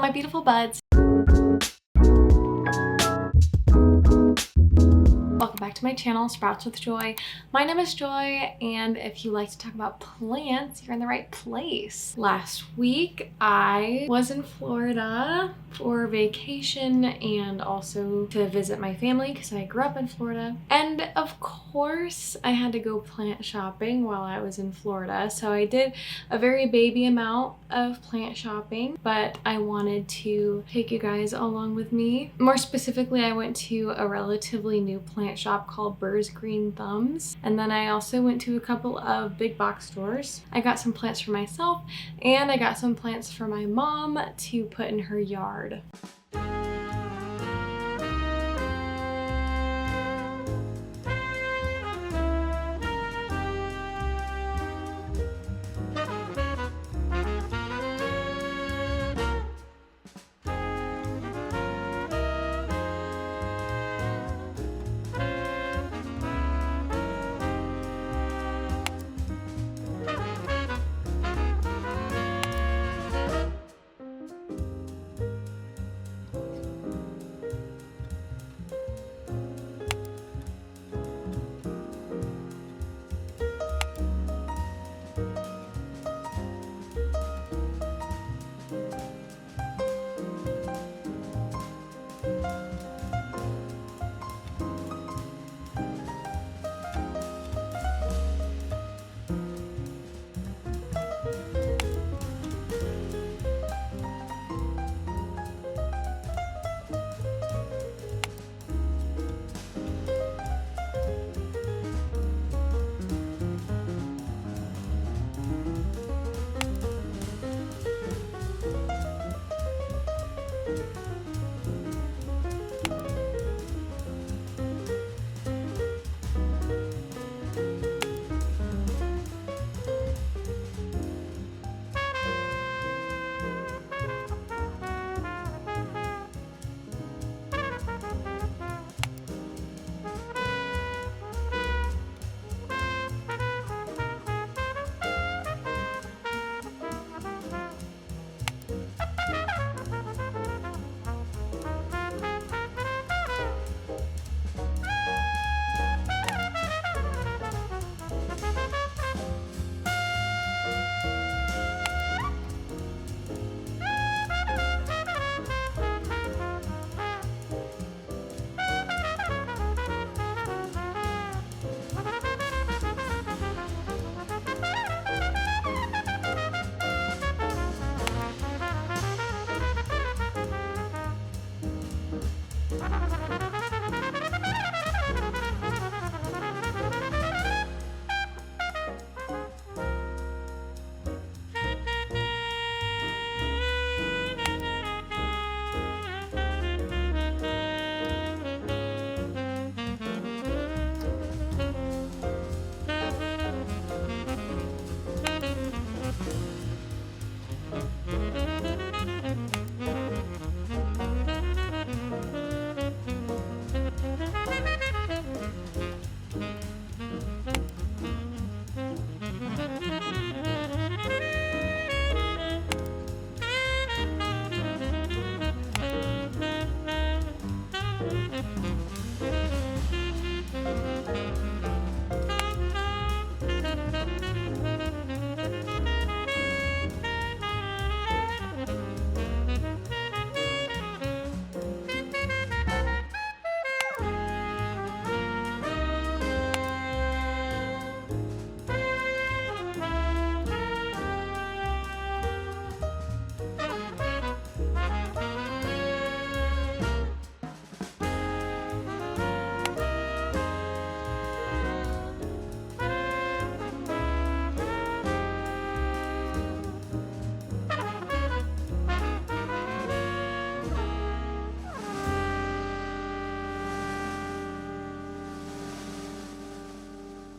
my beautiful buds. Welcome back to my channel, Sprouts with Joy. My name is Joy, and if you like to talk about plants, you're in the right place. Last week, I was in Florida for vacation and also to visit my family because I grew up in Florida. And of course, I had to go plant shopping while I was in Florida. So I did a very baby amount of plant shopping, but I wanted to take you guys along with me. More specifically, I went to a relatively new plant shop called Burr's Green Thumbs, and then I also went to a couple of big box stores. I got some plants for myself and I got some plants for my mom to put in her yard.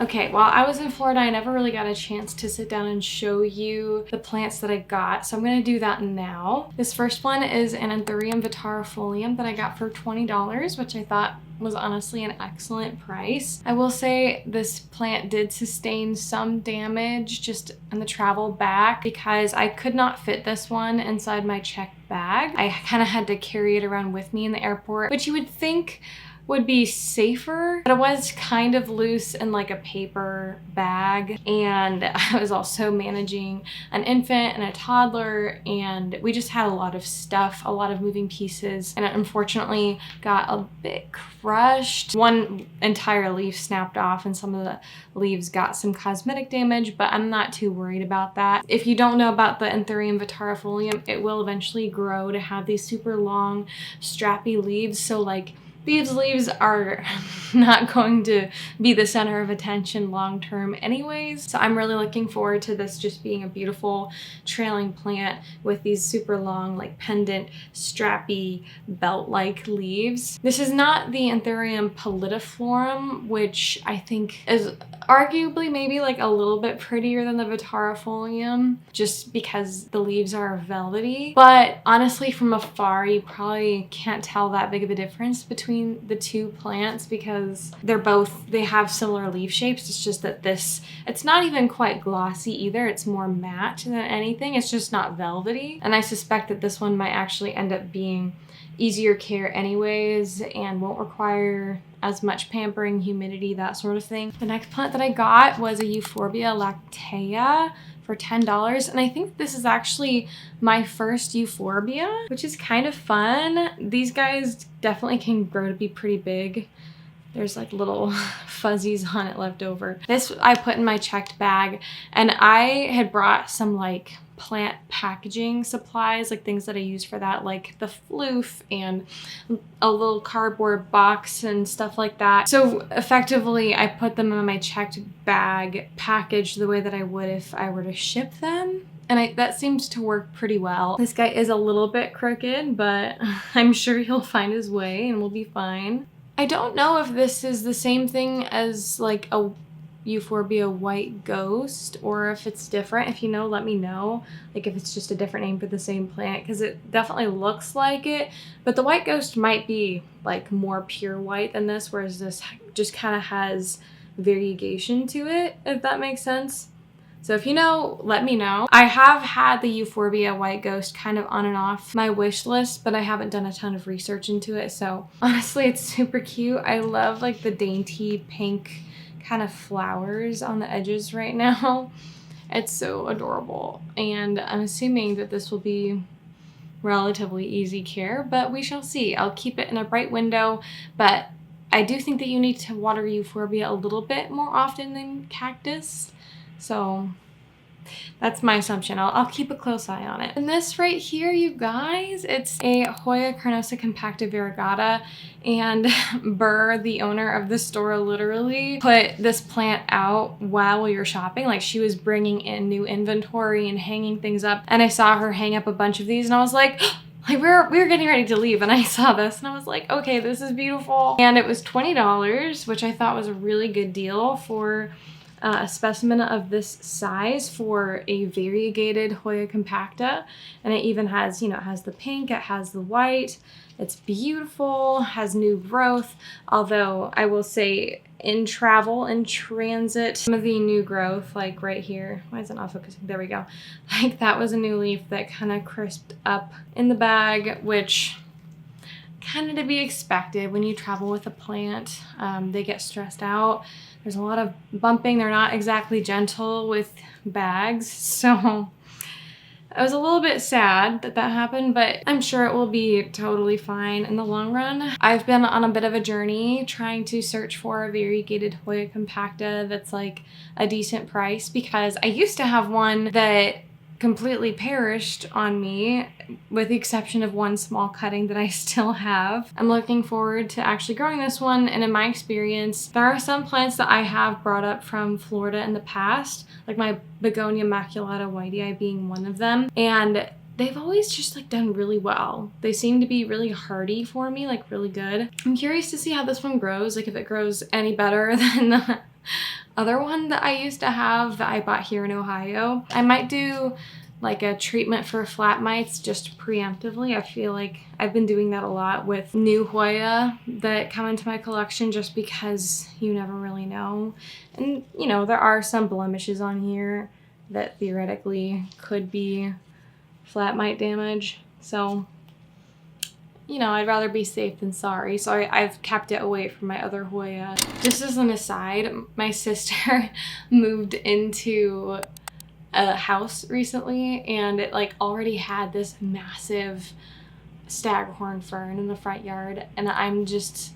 Okay, while I was in Florida, I never really got a chance to sit down and show you the plants that I got, so I'm gonna do that now. This first one is an Anthurium vitarifolium that I got for $20, which I thought was honestly an excellent price. I will say this plant did sustain some damage just in the travel back because I could not fit this one inside my check bag. I kind of had to carry it around with me in the airport, which you would think would be safer, but it was kind of loose in like a paper bag. And I was also managing an infant and a toddler, and we just had a lot of stuff, a lot of moving pieces, and it unfortunately got a bit crushed. One entire leaf snapped off and some of the leaves got some cosmetic damage, but I'm not too worried about that. If you don't know about the Anthurium vitarifolium, it will eventually grow to have these super long strappy leaves. So like these leaves are not going to be the center of attention long term anyways. So I'm really looking forward to this just being a beautiful trailing plant with these super long, like pendant, strappy, belt-like leaves. This is not the Anthurium pallidiflorum, which I think is arguably maybe like a little bit prettier than the vitarifolium, just because the leaves are velvety. But honestly, from afar, you probably can't tell that big of a difference between the two plants because they have similar leaf shapes. It's just that it's not even quite glossy either. It's more matte than anything. It's just not velvety. And I suspect that this one might actually end up being easier care anyways and won't require as much pampering, humidity, that sort of thing. The next plant that I got was a Euphorbia lactea for $10, and I think this is actually my first Euphorbia, which is kind of fun. These guys definitely can grow to be pretty big. There's like little fuzzies on it left over. This I put in my checked bag, and I had brought some like plant packaging supplies, like things that I use for that, like the floof and a little cardboard box and stuff like that. So effectively, I put them in my checked bag, packaged the way that I would if I were to ship them. And that seems to work pretty well. This guy is a little bit crooked, but I'm sure he'll find his way and we'll be fine. I don't know if this is the same thing as like a Euphorbia white ghost or if it's different. If you know, let me know. Like if it's just a different name for the same plant, because it definitely looks like it. But the white ghost might be like more pure white than this, whereas this just kind of has variegation to it, if that makes sense. So if you know, let me know. I have had the Euphorbia white ghost kind of on and off my wish list, but I haven't done a ton of research into it. So honestly, it's super cute. I love like the dainty pink kind of flowers on the edges right now. It's so adorable. And I'm assuming that this will be relatively easy care, but we shall see. I'll keep it in a bright window, but I do think that you need to water Euphorbia a little bit more often than cactus. So that's my assumption. I'll keep a close eye on it. And this right here, you guys, it's a Hoya carnosa compacta variegata, and Burr, the owner of the store, literally put this plant out while we were shopping. Like she was bringing in new inventory and hanging things up, and I saw her hang up a bunch of these and I was like, we were getting ready to leave and I saw this and I was like, okay, this is beautiful. And it was $20, which I thought was a really good deal for a specimen of this size for a variegated Hoya compacta. And it even has, it has the pink, it has the white. It's beautiful, has new growth. Although I will say in travel, in transit, some of the new growth, like right here, why is it not focusing? There we go. Like that was a new leaf that kind of crisped up in the bag, which kind of to be expected when you travel with a plant. They get stressed out. There's a lot of bumping. They're not exactly gentle with bags. So I was a little bit sad that happened, but I'm sure it will be totally fine in the long run. I've been on a bit of a journey trying to search for a variegated Hoya compacta that's like a decent price, because I used to have one that completely perished on me, with the exception of one small cutting that I still have. I'm looking forward to actually growing this one, and in my experience, there are some plants that I have brought up from Florida in the past, like my Begonia maculata whitei being one of them, and they've always just like done really well. They seem to be really hardy for me, like really good. I'm curious to see how this one grows, like if it grows any better than the other one that I used to have that I bought here in Ohio. I might do like a treatment for flat mites just preemptively. I feel like I've been doing that a lot with new Hoya that come into my collection, just because you never really know. And there are some blemishes on here that theoretically could be flat mite damage, So, you know, I'd rather be safe than sorry. So I've kept it away from my other Hoya. Just as an aside, my sister moved into a house recently, and it like already had this massive staghorn fern in the front yard, and I'm just,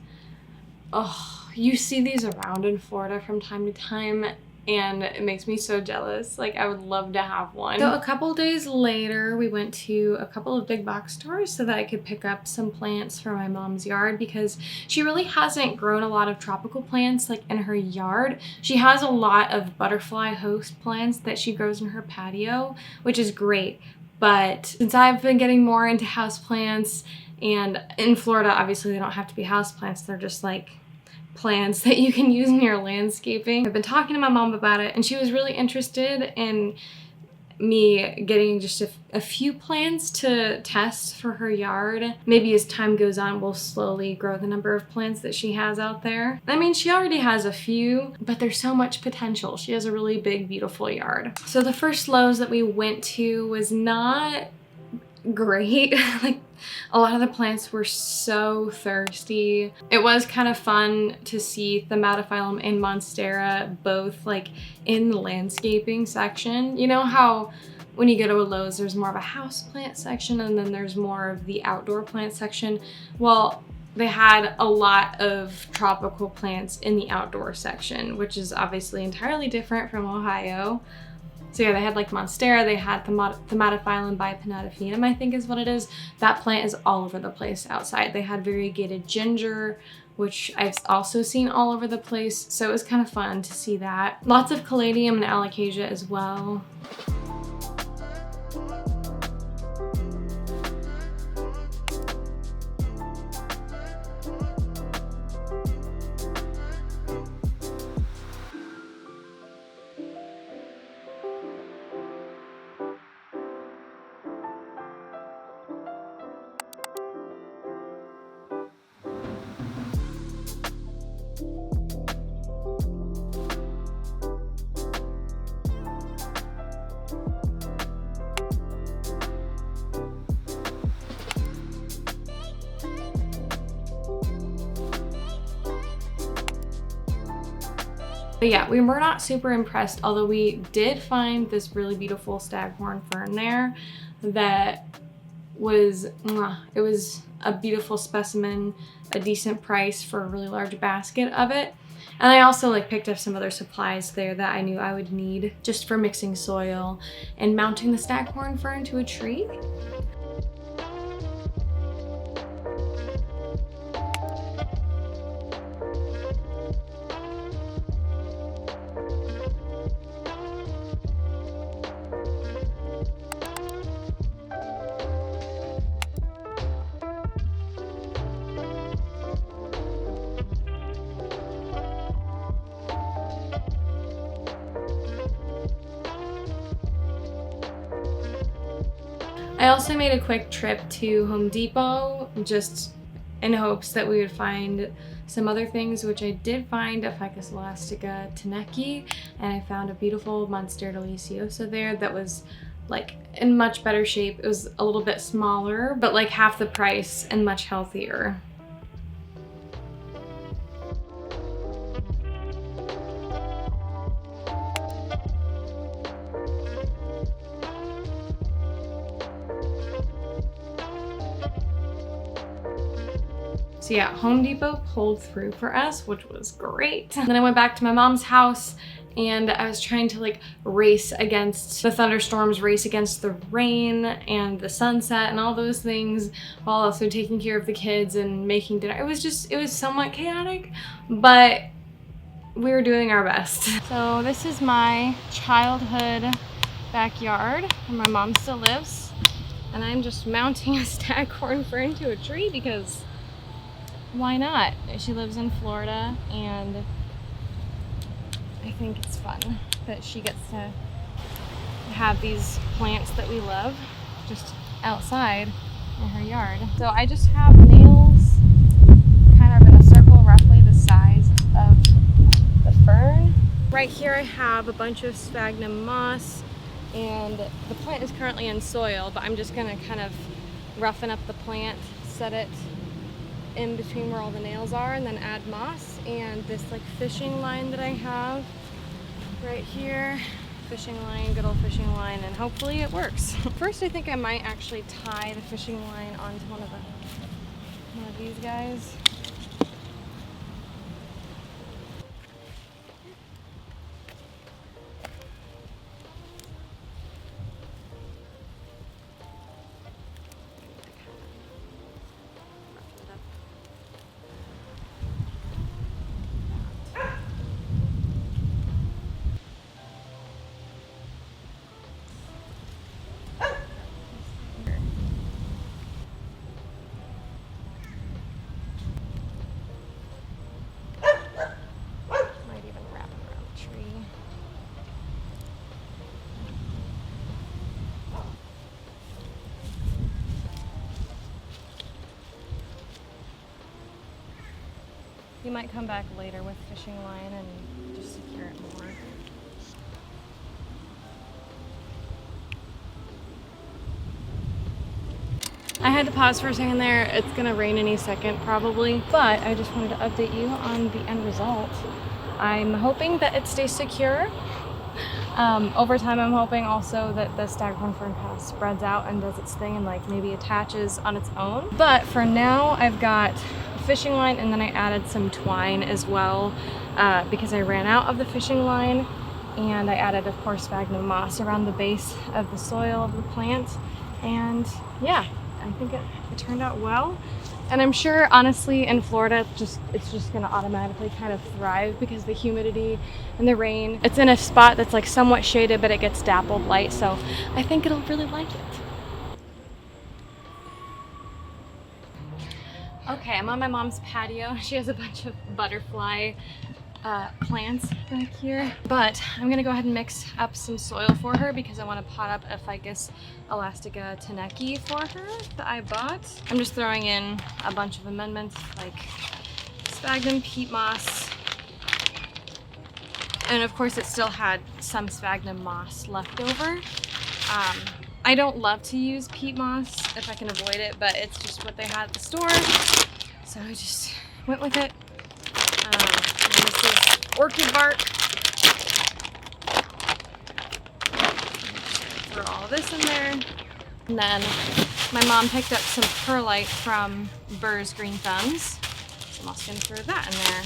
oh, you see these around in Florida from time to time, and it makes me so jealous. Like, I would love to have one. So a couple days later, we went to a couple of big box stores so that I could pick up some plants for my mom's yard, because she really hasn't grown a lot of tropical plants like in her yard. She has a lot of butterfly host plants that she grows in her patio, which is great. But since I've been getting more into houseplants, and in Florida, obviously they don't have to be houseplants, they're just like plants that you can use in your landscaping. I've been talking to my mom about it, and she was really interested in me getting just a few plants to test for her yard. Maybe as time goes on, we'll slowly grow the number of plants that she has out there. I mean, she already has a few, but there's so much potential. She has a really big, beautiful yard. So the first Lowe's that we went to was not great. Like, a lot of the plants were so thirsty. It was kind of fun to see Thaumatophyllum and Monstera both like in the landscaping section. You know how when you go to a Lowe's, there's more of a house plant section and then there's more of the outdoor plant section? Well, they had a lot of tropical plants in the outdoor section, which is obviously entirely different from Ohio. So yeah, they had like Monstera, they had Thaumatophyllum bipinnatophyllum, I think is what it is. That plant is all over the place outside. They had variegated ginger, which I've also seen all over the place. So it was kind of fun to see that. Lots of caladium and alocasia as well. But yeah, we were not super impressed, although we did find this really beautiful staghorn fern there that was, it was a beautiful specimen, a decent price for a really large basket of it. And I also like picked up some other supplies there that I knew I would need just for mixing soil and mounting the staghorn fern to a tree. I also made a quick trip to Home Depot just in hopes that we would find some other things, which I did find a Ficus elastica teneki, and I found a beautiful Monstera deliciosa there that was like in much better shape. It was a little bit smaller, but like half the price and much healthier. So yeah, Home Depot pulled through for us, which was great. And then I went back to my mom's house and I was trying to like race against the thunderstorms, race against the rain and the sunset and all those things, while also taking care of the kids and making dinner. It was somewhat chaotic, but we were doing our best. So this is my childhood backyard where my mom still lives. And I'm just mounting a staghorn fern to a tree because why not? She lives in Florida, and I think it's fun that she gets to have these plants that we love just outside in her yard. So I just have nails kind of in a circle roughly the size of the fern. Right here I have a bunch of sphagnum moss, and the plant is currently in soil, but I'm just gonna kind of roughen up the plant, set it in between where all the nails are, and then add moss. And this like fishing line that I have right here, fishing line, good old fishing line, and hopefully it works. First, I think I might actually tie the fishing line onto one of these guys. You might come back later with fishing line and just secure it more. I had to pause for a second there. It's gonna rain any second probably, but I just wanted to update you on the end result. I'm hoping that it stays secure. Over time, I'm hoping also that the staghorn fern kind of spreads out and does its thing and like maybe attaches on its own. But for now, I've got a fishing line, and then I added some twine as well because I ran out of the fishing line, and I added, of course, sphagnum moss around the base of the soil of the plant. And yeah, I think it turned out well. And I'm sure, honestly, in Florida, it's just gonna automatically kind of thrive because the humidity and the rain. It's in a spot that's like somewhat shaded, but it gets dappled light, so I think it'll really like it. Okay, I'm on my mom's patio. She has a bunch of butterfly plants back here, but I'm gonna go ahead and mix up some soil for her because I want to pot up a ficus elastica teneki for her that I bought. I'm just throwing in a bunch of amendments like sphagnum, peat moss, and of course it still had some sphagnum moss left over. I don't love to use peat moss if I can avoid it, but it's just what they had at the store, so I just went with it. This is orchid bark. Throw all this in there. And then my mom picked up some perlite from Burr's Green Thumbs. So I'm also gonna throw that in there.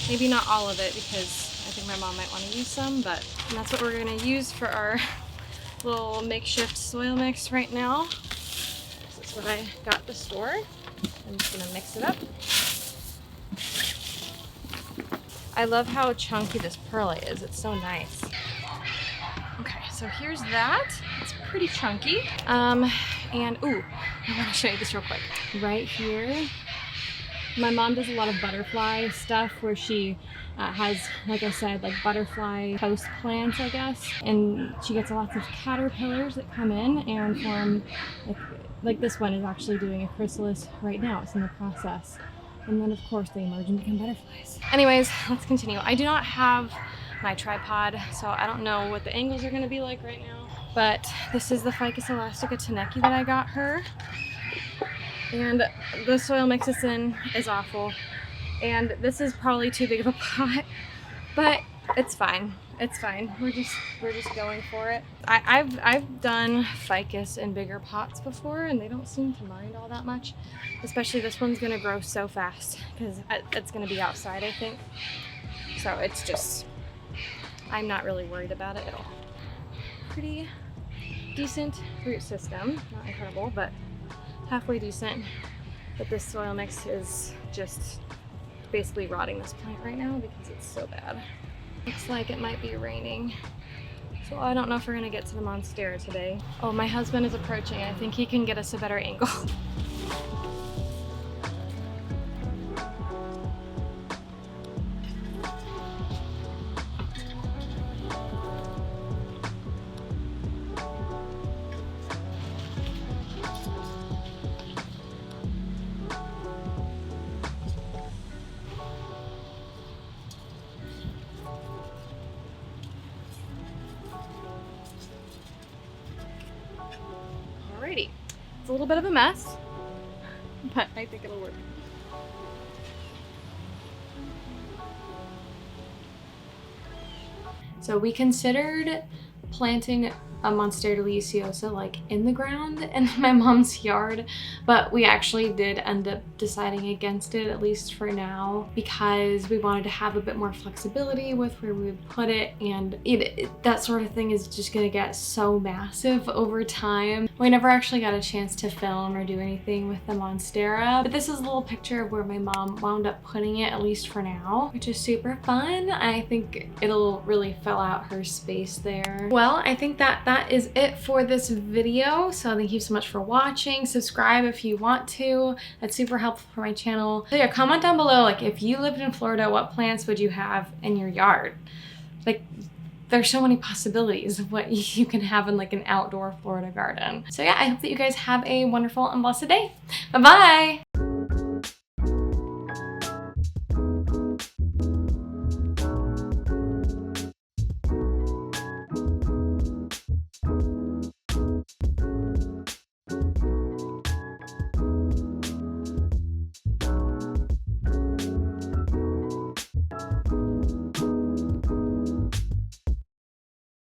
Maybe not all of it because I think my mom might want to use some, but and that's what we're gonna use for our little makeshift soil mix right now. This is what I got at the store. I'm just gonna mix it up. I love how chunky this perlite is. It's so nice. Okay, so here's that. It's pretty chunky. And ooh, I want to show you this real quick. Right here, my mom does a lot of butterfly stuff where she has, like I said, like butterfly houseplants, I guess. And she gets lots of caterpillars that come in and form, like this one is actually doing a chrysalis right now. It's in the process. And then of course they emerge and become butterflies. Anyways, let's continue. I do not have my tripod, so I don't know what the angles are gonna be like right now. But this is the Ficus elastica teneki that I got her. And the soil mix it's in is awful. And this is probably too big of a pot, but it's fine. It's fine. We're just going for it. I've done ficus in bigger pots before, and they don't seem to mind all that much. Especially this one's gonna grow so fast because it's gonna be outside, I think. So it's just, I'm not really worried about it at all. Pretty decent root system. Not incredible, but halfway decent. But this soil mix is just basically rotting this plant right now because it's so bad. Looks like it might be raining. So I don't know if we're gonna get to the monstera today. Oh, my husband is approaching. I think he can get us a better angle. It's a little bit of a mess, but I think it'll work. So we considered planting a Monstera deliciosa like in the ground in my mom's yard, but we actually did end up deciding against it, at least for now, because we wanted to have a bit more flexibility with where we would put it, and that sort of thing is just gonna get so massive over time. We never actually got a chance to film or do anything with the Monstera, but this is a little picture of where my mom wound up putting it, at least for now, which is super fun. I think it'll really fill out her space there. Well, I think that is it for this video. So thank you so much for watching. Subscribe if you want to. That's super helpful for my channel. So yeah, comment down below, like, if you lived in Florida, what plants would you have in your yard? Like, there's so many possibilities of what you can have in like an outdoor Florida garden. So yeah, I hope that you guys have a wonderful and blessed day. Bye-bye.